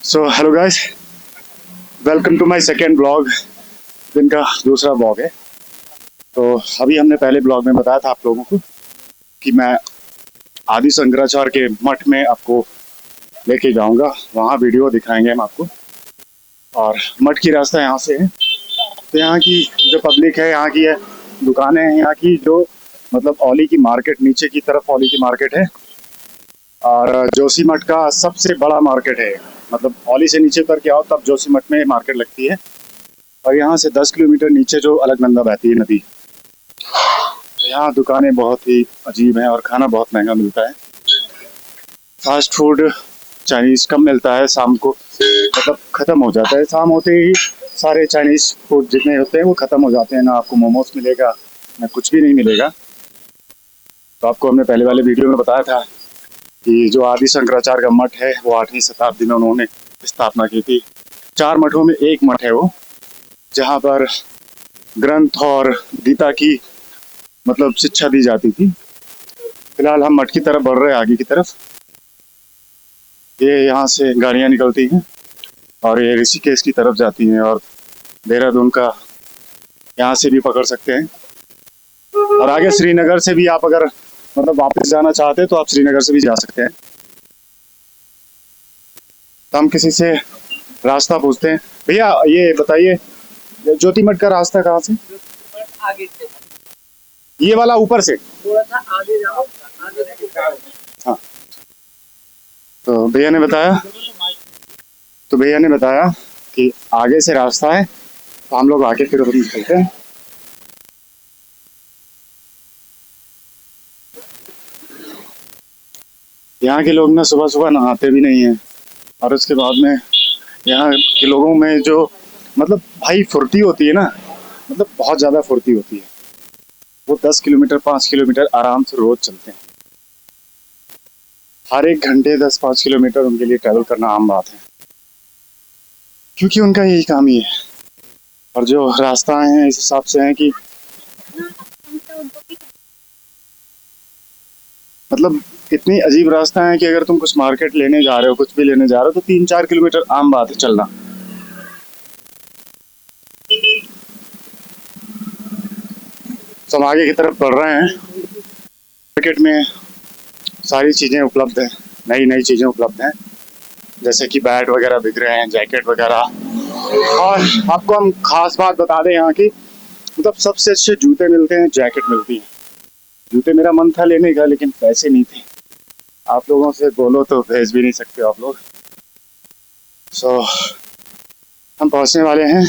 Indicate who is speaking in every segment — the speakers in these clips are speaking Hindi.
Speaker 1: So hello guys, welcome to my second blog. दिन का दूसरा ब्लॉग है। तो अभी हमने पहले ब्लॉग में बताया था आप लोगों को कि मैं आदि शंकराचार्य के मठ में आपको लेके जाऊंगा, वहाँ वीडियो दिखाएंगे हम आपको। और मठ की रास्ता यहाँ से है। तो यहाँ की जो पब्लिक है, यहाँ की है दुकानें हैं, यहाँ की जो मतलब औली की मार्केट, नीचे की तरफ औली की मार्केट है और जोशी मठ का सबसे बड़ा मार्केट है। मतलब औली से नीचे उतर के आओ तब जोशी मठ में मार्केट लगती है। और यहाँ से 10 किलोमीटर नीचे जो अलकनंदा बहती है नदी, यहाँ दुकानें बहुत ही अजीब हैं और खाना बहुत महंगा मिलता है। फास्ट फूड चाइनीज कम मिलता है, शाम को मतलब ख़त्म हो जाता है। शाम होते ही सारे चाइनीज फूड जितने होते हैं वो ख़त्म हो जाते हैं। ना आपको मोमोज मिलेगा, ना कुछ भी नहीं मिलेगा। तो आपको हमने पहले वाले वीडियो में बताया था कि जो आदि शंकराचार्य का मठ है वो 8वीं शताब्दी में उन्होंने स्थापना की थी। 4 मठों में एक मठ है वो, जहाँ पर ग्रंथ और गीता की मतलब शिक्षा दी जाती थी। फिलहाल हम मठ की तरफ बढ़ रहे हैं, आगे की तरफ। ये यहाँ से गाड़ियाँ निकलती हैं और ये ऋषिकेश की तरफ जाती हैं और देहरादून का यहाँ से भी पकड़ सकते हैं। और आगे श्रीनगर से भी आप अगर मतलब वापस जाना चाहते हैं तो आप श्रीनगर से भी जा सकते हैं। तो हम किसी से रास्ता पूछते हैं। भैया ये बताइए, ज्योति मठ का रास्ता कहाँ से?
Speaker 2: आगे से
Speaker 1: ये वाला ऊपर से?
Speaker 2: थोड़ा सा आगे जाओ, आगे जाओ।
Speaker 1: हाँ। तो भैया ने बताया कि आगे से रास्ता है, तो हम लोग आगे फिर उधर निकलते हैं। यहाँ के लोग ना सुबह सुबह नहाते भी नहीं हैं और उसके बाद में यहाँ के लोगों में जो मतलब भाई फुर्ती होती है ना, मतलब बहुत ज़्यादा फुर्ती होती है। वो 10 किलोमीटर 5 किलोमीटर आराम से रोज चलते हैं। हर एक घंटे 10-5 किलोमीटर उनके लिए ट्रैवल करना आम बात है, क्योंकि उनका यही काम ही है। और जो रास्ता है इस हिसाब से है कि मतलब इतनी अजीब रास्ता है कि अगर तुम कुछ मार्केट लेने जा रहे हो, कुछ भी लेने जा रहे हो, तो 3-4 किलोमीटर आम बात है चलना। तो हम आगे की तरफ बढ़ रहे हैं। मार्केट में सारी चीज़ें उपलब्ध हैं, नई नई चीज़ें उपलब्ध हैं, जैसे कि बैट वगैरह बिक रहे हैं, जैकेट वगैरह। और आपको हम खास बात बता दें यहाँ की, मतलब सबसे अच्छे जूते मिलते हैं, जैकेट मिलती है। जूते मेरा मन था लेने का, लेकिन पैसे नहीं थे। आप लोगों से बोलो तो भेज भी नहीं सकते आप लोग। सो हम पहुँचने वाले हैं,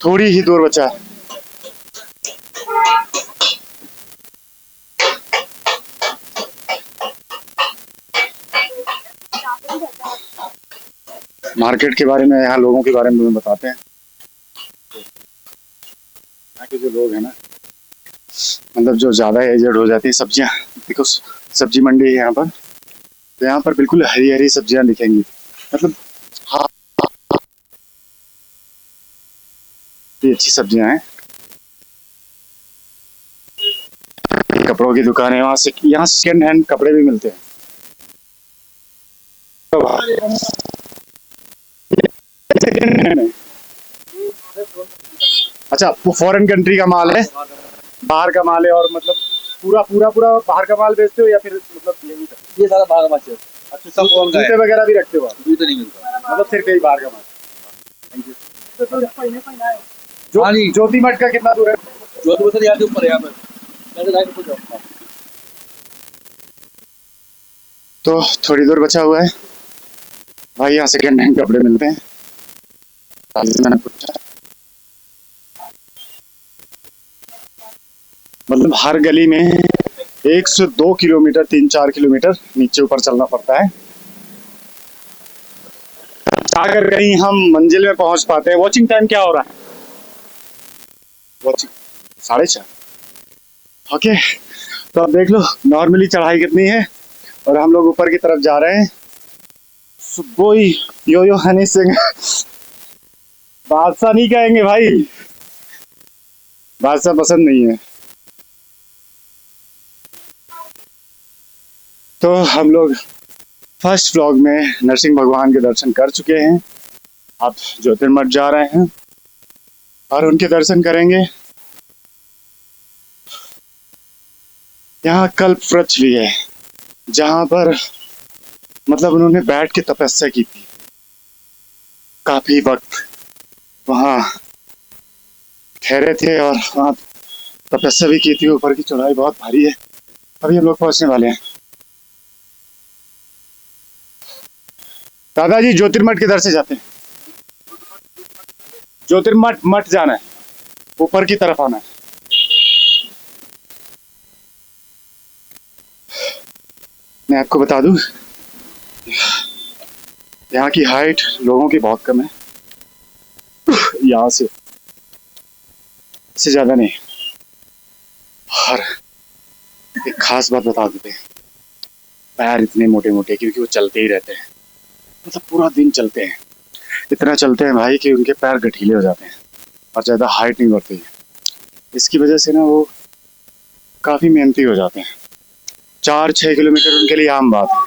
Speaker 1: थोड़ी ही दूर बचा है। मार्केट के बारे में, यहाँ लोगों के बारे में बताते हैं। यहाँ के जो लोग हैं ना, मतलब जो ज़्यादा एजेड हो जाती है, सब्जियाँ देखो, सब्जी मंडी है यहाँ पर। तो यहाँ पर बिल्कुल हरी हरी सब्जियाँ दिखेंगी, मतलब हाँ, ये अच्छी सब्जियाँ हैं। कपड़ों की दुकान है, वहाँ से यहाँ सेकेंड हैंड कपड़े भी मिलते हैं। सेकेंड हैंड है। अच्छा, वो फॉरेन कंट्री का माल है, बाहर का माल है। और मतलब पूरा पूरा पूरा बाहर का माल बेचते हो या फिर मतलब यही का?
Speaker 2: ये सारा बाहर का माल। अच्छा, सब कौन का है?
Speaker 1: जूते वगैरह भी रखते हो आप?
Speaker 2: जूते नहीं मिलता,
Speaker 1: मतलब सिर्फ यही बाहर का माल। Thank you.
Speaker 2: हाँ जी।
Speaker 1: ज्योति मठ का कितना दूर है?
Speaker 2: ज्योति बसर यहाँ के ऊपर है, यहाँ पर कैसे लाइन पे जाओ।
Speaker 1: तो थोड़ी दूर बचा हुआ है भाई, यहाँ सेकेंड हैंड कपड़े मिलते हैं। मैंने पूछा, मतलब हर गली में 1 से 2 किलोमीटर 3-4 किलोमीटर नीचे ऊपर चलना पड़ता है, अगर कहीं हम मंजिल में पहुंच पाते हैं। वॉचिंग टाइम क्या हो रहा है? वॉचिंग 4:30। ओके, तो अब देख लो नॉर्मली चढ़ाई कितनी है और हम लोग ऊपर की तरफ जा रहे हैं। सुबोई यो यो हनी सिंह बादशाह नहीं कहेंगे भाई, बादशाह पसंद नहीं है। तो हम लोग फर्स्ट व्लॉग में नरसिंह भगवान के दर्शन कर चुके हैं। अब ज्योतिर्मठ जा रहे हैं और उनके दर्शन करेंगे। यहाँ कल्प वृक्ष भी है जहाँ पर मतलब उन्होंने बैठ के तपस्या की थी। काफी वक्त वहाँ ठहरे थे और वहाँ तपस्या भी की थी। ऊपर की चढ़ाई बहुत भारी है। अभी हम लोग पहुंचने वाले हैं। दादाजी ज्योतिर्मठ किधर से जाते हैं? ज्योतिर्मठ मठ जाना है, ऊपर की तरफ आना है। मैं आपको बता दूं, यहाँ की हाइट लोगों की बहुत कम है। यहाँ से इससे ज्यादा नहीं। और एक खास बात बता देते हैं, पैर इतने मोटे मोटे क्योंकि वो चलते ही रहते हैं, मतलब पूरा दिन चलते हैं। इतना चलते हैं भाई कि उनके पैर गठीले हो जाते हैं और ज़्यादा हाइट नहीं बढ़ती है। इसकी वजह से ना वो काफ़ी मेहनती हो जाते हैं। 4-6 किलोमीटर उनके लिए आम बात है।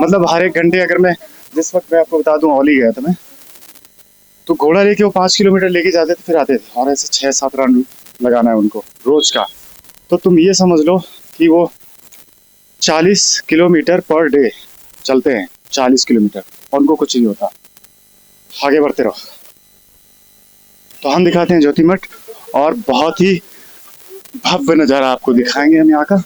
Speaker 1: मतलब हर एक घंटे, अगर मैं जिस वक्त मैं आपको बता दूं औली गया था मैं, तो घोड़ा लेके वो 5 किलोमीटर लेके जाते थे फिर आते थे। और ऐसे 6-7 राउंड लगाना है उनको रोज का। तो तुम ये समझ लो कि वो 40 किलोमीटर पर डे चलते हैं। 40 किलोमीटर और उनको कुछ नहीं होता। आगे बढ़ते रहो। तो हम दिखाते हैं ज्योतिर्मठ और बहुत ही भव्य नज़ारा आपको दिखाएंगे हम यहाँ का।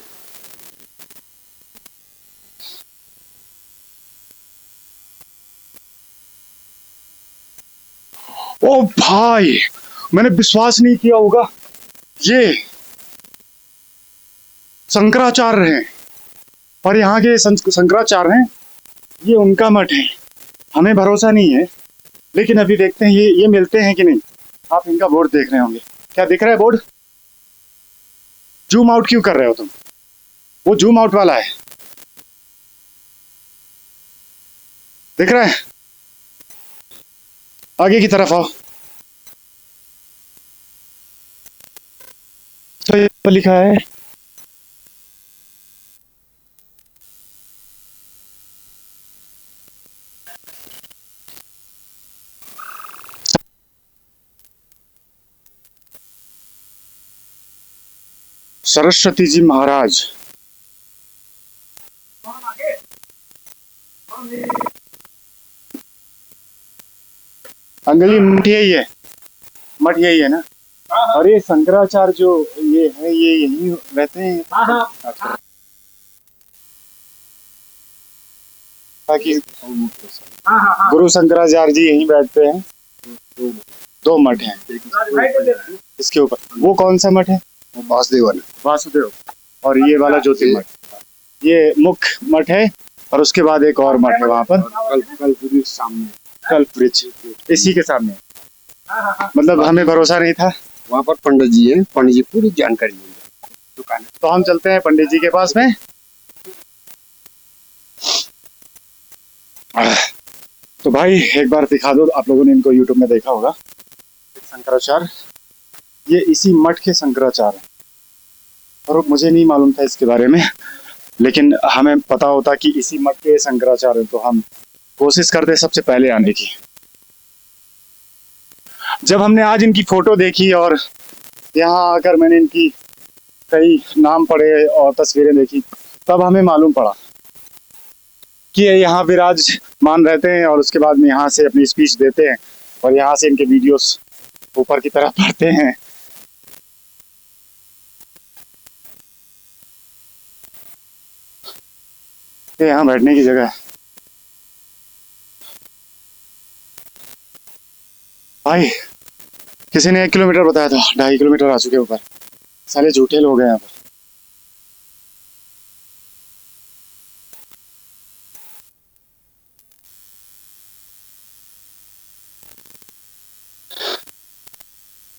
Speaker 1: ओ भाई, मैंने विश्वास नहीं किया होगा, ये शंकराचार्य हैं और यहाँ के शंकराचार्य हैं। ये उनका मठ है। हमें भरोसा नहीं है, लेकिन अभी देखते हैं ये मिलते हैं कि नहीं। आप इनका बोर्ड देख रहे होंगे। क्या दिख रहा है बोर्ड? जूम आउट क्यों कर रहे हो तुम? वो जूम आउट वाला है, दिख रहा है? आगे की तरफ आओ। तो ये पर लिखा है सरस्वती जी महाराज। अंगली मठ यही है, मठ यही है ना? और ये शंकराचार्य जो ये है, ये यही रहते हैं। अच्छा। ताकि गुरु शंकराचार्य जी यहीं बैठते हैं। दो मठ हैं इसके ऊपर। वो कौन सा मठ है?
Speaker 3: वासुदेवन।
Speaker 1: वासुदेव। और ये वाला ज्योतिर्मठ, ये मुख्य मठ है। और उसके बाद एक और मठ है वहां पर,
Speaker 3: कल्प सामने,
Speaker 1: कल्प वृक्ष इसी के सामने। मतलब हमें भरोसा नहीं था।
Speaker 3: वहाँ पर पंडित जी है, पंडित जी पूरी जानकारी देंगे। दुकान है।
Speaker 1: तो हम चलते हैं पंडित जी के पास में। तो भाई एक बार दिखा दो, आप लोगों ने इनको यूट्यूब में देखा होगा। शंकराचार्य, ये इसी मठ के शंकराचार्य। और मुझे नहीं मालूम था इसके बारे में, लेकिन हमें पता होता कि इसी मठ के शंकराचार्य, तो हम कोशिश करते सबसे पहले आने की। जब हमने आज इनकी फोटो देखी और यहाँ आकर मैंने इनकी कई नाम पढ़े और तस्वीरें देखी, तब हमें मालूम पड़ा कि ये यहाँ विराजमान रहते हैं और उसके बाद में यहाँ से अपनी स्पीच देते हैं और यहाँ से इनके वीडियोस ऊपर की तरफ पढ़ते हैं। ये यहाँ बैठने की जगह है। भाई किसी ने 1 किलोमीटर बताया था, 2.5 किलोमीटर आ चुके ऊपर। साले झूठे लोग हैं यहाँ पर।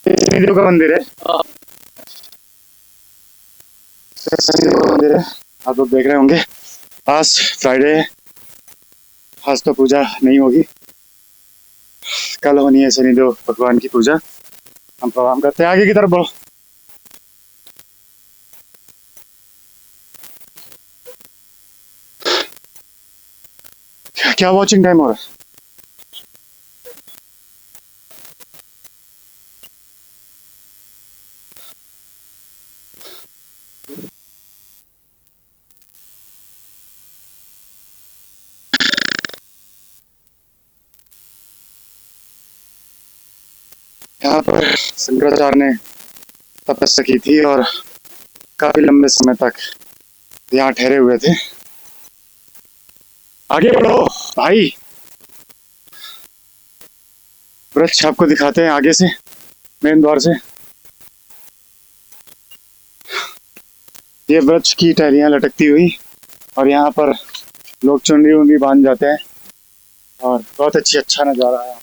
Speaker 1: शनिदेव का मंदिर है। शनिदेव का मंदिर है, आप लोग देख रहे होंगे। आज फ्राइडे है, आज तो पूजा नहीं होगी। कल होनी है शनिदेव भगवान की पूजा। हम प्रणाम करते हैं। आगे की तरफ बढ़ो। क्या वॉचिंग टाइम हो रहा है? यहाँ पर शंकराचार्य ने तपस्या की थी और काफी लंबे समय तक यहाँ ठहरे हुए थे। आगे बढ़ो भाई, वृक्ष आपको दिखाते हैं आगे से, मेन द्वार से। ये वृक्ष की टहनियां लटकती हुई, और यहाँ पर लोग चुनरी उनरी बांध जाते हैं, और बहुत अच्छा नजारा है।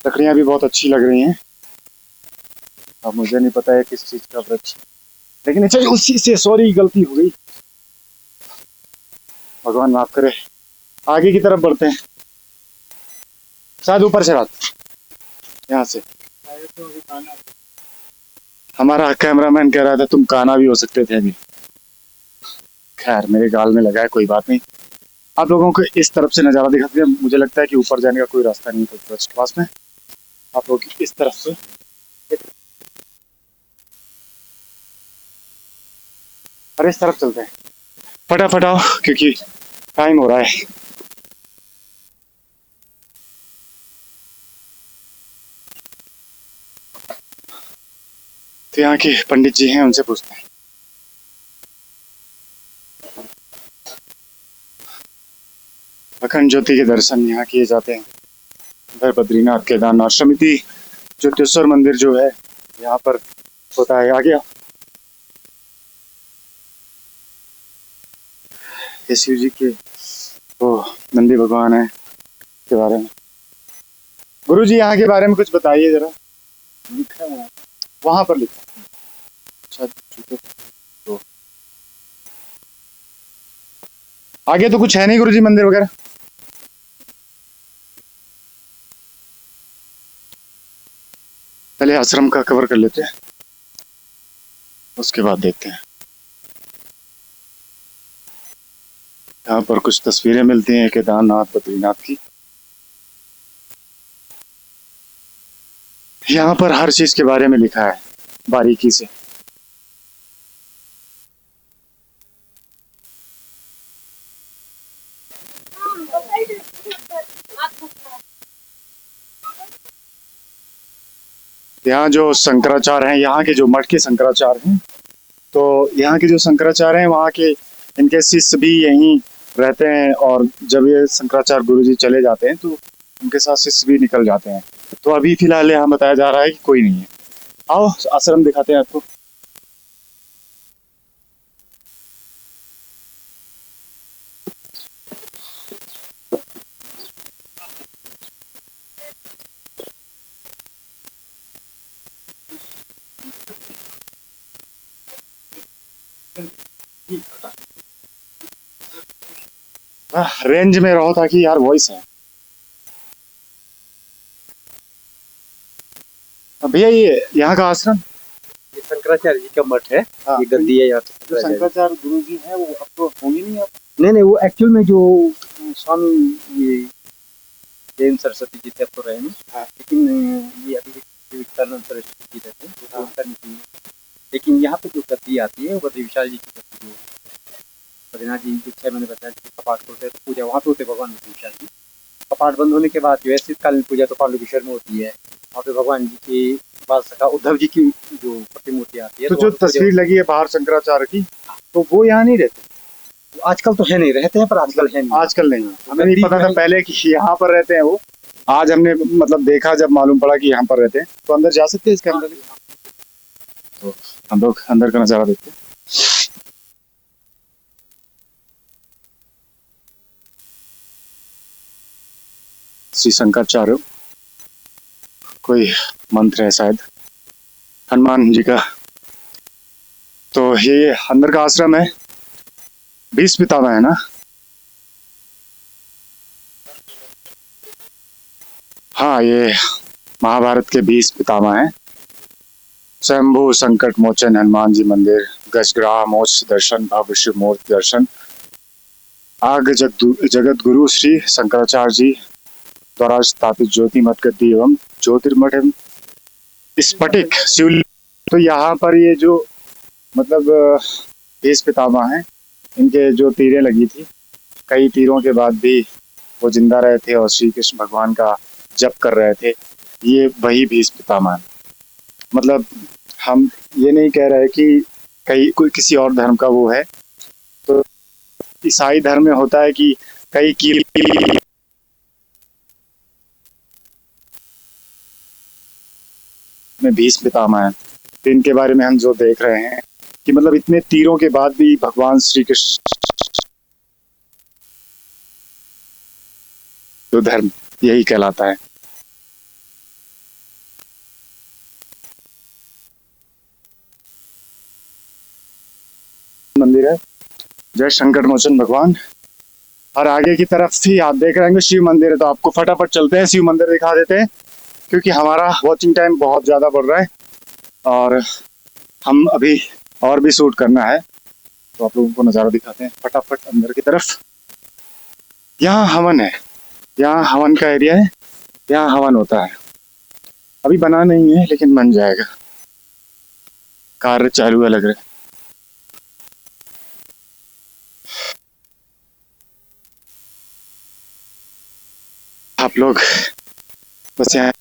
Speaker 1: लकड़ियां भी बहुत अच्छी लग रही हैं। अब मुझे नहीं पता है किस चीज का वृक्ष, लेकिन अच्छा उसी से, सॉरी गलती हो गई, भगवान माफ करे। आगे की तरफ बढ़ते हैं, शायद ऊपर से रात यहाँ से। हमारा कैमरामैन कह रहा था तुम काना भी हो सकते थे अभी। खैर मेरे गाल में लगा है, कोई बात नहीं। आप लोगों को इस तरफ से नजारा दिखाते हैं। मुझे लगता है कि ऊपर जाने का कोई रास्ता नहीं था ट्रस्ट पास में। आप लोग इस तरफ से, अरे इस तरफ चलते हैं, फटाफट आओ क्योंकि टाइम हो रहा है। तो यहाँ के पंडित जी हैं, उनसे पूछते हैं। अखंड ज्योति के दर्शन यहाँ किए जाते हैं। इधर बद्रीनाथ केदारनाथ समिति ज्योतिश्वर मंदिर जो है यहाँ पर होता है। आ गया ये शिव जी के वो नंदी भगवान है के बारे में। गुरु जी यहाँ के बारे में कुछ बताइए जरा। लिखा है वहां पर, लिखा अच्छा तो आगे तो कुछ है नहीं गुरु जी, मंदिर वगैरह। पहले आश्रम का कवर कर लेते हैं, उसके बाद देखते हैं। यहाँ पर कुछ तस्वीरें मिलती हैं केदारनाथ बद्रीनाथ की। यहाँ पर हर चीज के बारे में लिखा है बारीकी से। यहाँ जो शंकराचार्य हैं, यहाँ के जो मठ के शंकराचार्य हैं, तो यहाँ के जो शंकराचार्य हैं वहाँ के इनके शिष्य भी यहीं रहते हैं। और जब ये शंकराचार्य गुरुजी चले जाते हैं तो उनके साथ शिष्य भी निकल जाते हैं। तो अभी फिलहाल यहाँ बताया जा रहा है कि कोई नहीं है। आओ आश्रम दिखाते हैं आपको। रेंज में रहो ताकि यार वॉइस है। भैया ये यहाँ का आश्रम,
Speaker 3: ये शंकराचार्य जी का मठ है।
Speaker 1: हाँ,
Speaker 3: ये गद्दी है यहाँ
Speaker 1: जो शंकराचार्य गुरु जी है वो अब तो होंगे नहीं आप?
Speaker 3: नहीं, वो एक्चुअल में जो स्वामी ये जैन सरस्वती जी थे अब तो रहे नहीं।
Speaker 1: हाँ।
Speaker 3: लेकिन ये अभी विवेकानंद सरस्वती जी रहते हैं तो उनका नहीं है। लेकिन यहाँ पे जो गद्दी आती है वो बद्री विशाल जी की गद्दी है। बद्रीनाथ जी जिससे मैंने बताया कि कपाट खोलते हैं तो पूजा वहाँ पे होते भगवान बद्री विशाल जी। कपाट बंद होने के बाद जो है शीतकालीन पूजा तो पांडुकेश्वर में होती है। वहाँ पे भगवान जी की बाल सखा उद्धव जी की जो प्रतिमूर्ति आती है।
Speaker 1: तो जो तस्वीर लगी है बाहर शंकराचार्य की, तो वो यहाँ नहीं रहते
Speaker 3: आजकल तो है नहीं, रहते हैं पर आजकल है नहीं।
Speaker 1: आजकल नहीं है। हमें नहीं पता था पहले कि यहाँ पर रहते हैं वो। आज हमने मतलब देखा, जब मालूम पड़ा कि यहाँ पर रहते हैं। तो अंदर जा सकते हैं इसके अंदर? तो हम लोग अंदर का नजारा देखते हैं। श्री शंकराचार्य, कोई मंत्र है शायद हनुमान जी का। तो ये अंदर का आश्रम है। 20 पितामह है ना? हाँ, ये महाभारत के 20 पितामह हैं। स्वयंभू संकट मोचन हनुमान जी मंदिर, गजग्राह मोक्ष दर्शन, भव्य शिव मूर्ति दर्शन, आग जगत गुरु श्री शंकराचार्य जी द्वारा स्थापित ज्योति मठ गद्दी एवं ज्योतिर्मठ एवं स्फटिक शिवलिंग। तो यहाँ पर ये जो मतलब भीष्म पितामह हैं, इनके जो तीरें लगी थी, कई तीरों के बाद भी वो जिंदा रहे थे और श्री कृष्ण भगवान का जप कर रहे थे, ये वही भीष्म पितामह। मतलब हम ये नहीं कह रहे कि कोई किसी और धर्म का वो है। तो ईसाई धर्म में होता है कि कई कील में भीष्म पितामह है। तो इनके बारे में हम जो देख रहे हैं कि मतलब इतने तीरों के बाद भी भगवान श्री कृष्ण, तो धर्म यही कहलाता है। मंदिर है, जय शंकर मोचन भगवान। और आगे की तरफ ही आप देख रहे हैं शिव मंदिर है। तो आपको फटाफट चलते हैं शिव मंदिर दिखा देते हैं, क्योंकि हमारा वॉचिंग टाइम बहुत ज़्यादा बढ़ रहा है और हम अभी और भी शूट करना है। तो आप लोगों को नज़ारा दिखाते हैं फटाफट अंदर की तरफ। यहाँ हवन है, यहाँ हवन का एरिया है, यहाँ हवन होता है। अभी बना नहीं है लेकिन बन जाएगा, कार्य चालू है लग रहा है। आप लोग बस यहाँ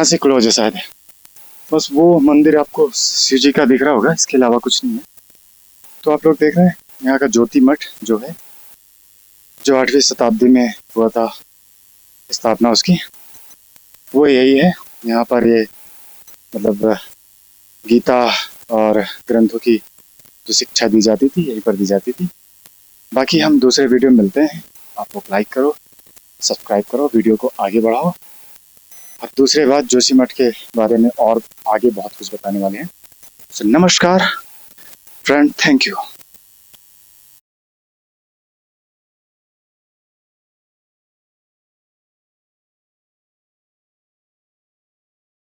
Speaker 1: से क्लोज है शायद। बस वो मंदिर आपको शिव जी का दिख रहा होगा, इसके अलावा कुछ नहीं है। तो आप लोग देख रहे हैं यहाँ का ज्योति मठ जो है, जो 8वीं शताब्दी में हुआ था स्थापना उसकी, वो यही है। यहाँ पर ये मतलब गीता और ग्रंथों की जो शिक्षा दी जाती थी यहीं पर दी जाती थी। बाकी हम दूसरे वीडियो में मिलते हैं। आप लोग लाइक करो, सब्सक्राइब करो, वीडियो को आगे बढ़ाओ। और दूसरी बात, जोशी मठ के बारे में और आगे बहुत कुछ बताने वाले हैं। सो नमस्कार फ्रेंड, थैंक यू।